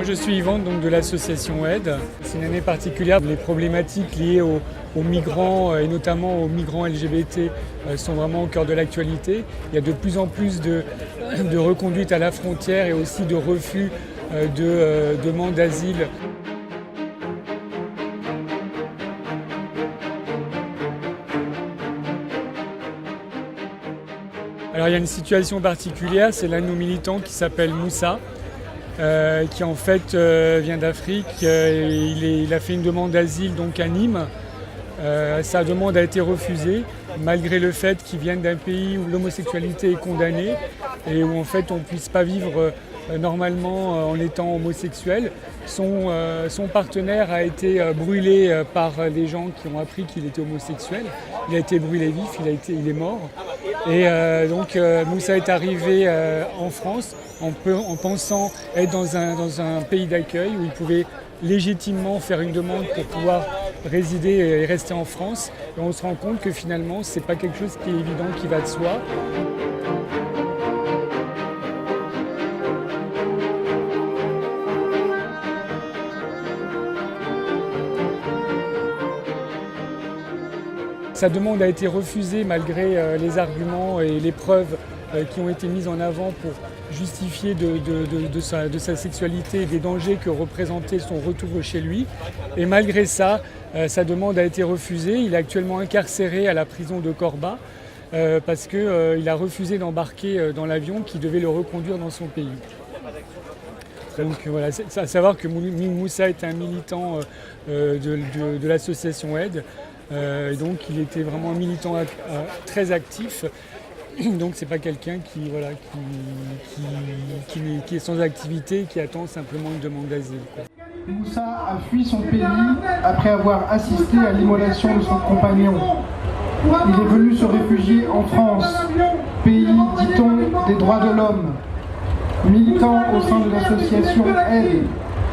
Moi je suis Yvan donc, de l'association Aide. C'est une année particulière. Les problématiques liées aux migrants et notamment aux migrants LGBT sont vraiment au cœur de l'actualité. Il y a de plus en plus de reconduites à la frontière et aussi de refus de demandes d'asile. Alors il y a une situation particulière, c'est l'un de nos militants qui s'appelle Moussa, qui en fait vient d'Afrique. Il a fait une demande d'asile donc à Nîmes. Sa demande a été refusée malgré le fait qu'il vienne d'un pays où l'homosexualité est condamnée et où en fait on ne puisse pas vivre normalement en étant homosexuel. Son partenaire a été brûlé par des gens qui ont appris qu'il était homosexuel. Il a été brûlé vif, il est mort. Et donc Moussa est arrivé en France en pensant être dans un pays d'accueil où il pouvait légitimement faire une demande pour pouvoir résider et rester en France. Et on se rend compte que finalement, ce n'est pas quelque chose qui est évident, qui va de soi. Sa demande a été refusée malgré les arguments et les preuves qui ont été mises en avant pour justifier de sa sexualité et des dangers que représentait son retour chez lui. Et malgré ça, sa demande a été refusée. Il est actuellement incarcéré à la prison de Corba parce qu'il a refusé d'embarquer dans l'avion qui devait le reconduire dans son pays. Donc voilà, c'est à savoir que Moussa est un militant de l'association Aide. Et donc il était vraiment un militant très actif. Donc c'est pas quelqu'un qui est sans activité, qui attend simplement une demande d'asile. Moussa a fui son pays après avoir assisté à l'immolation de son compagnon. Il est venu se réfugier en France, pays, dit-on, des droits de l'homme. Militant au sein de l'association Aide,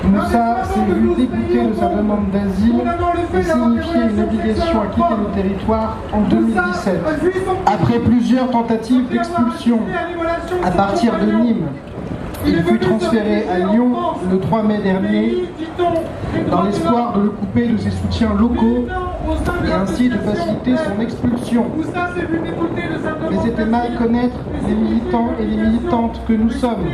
Moussa s'est vu dégoûté de sa demande d'asile et signifier une obligation à quitter le territoire en 2017. Après plusieurs tentatives d'expulsion à partir de Nîmes, il fut transféré à Lyon le 3 mai dernier dans l'espoir de le couper de ses soutiens locaux et ainsi de faciliter son expulsion. Mais c'était mal connaître les militants et les militantes que nous sommes.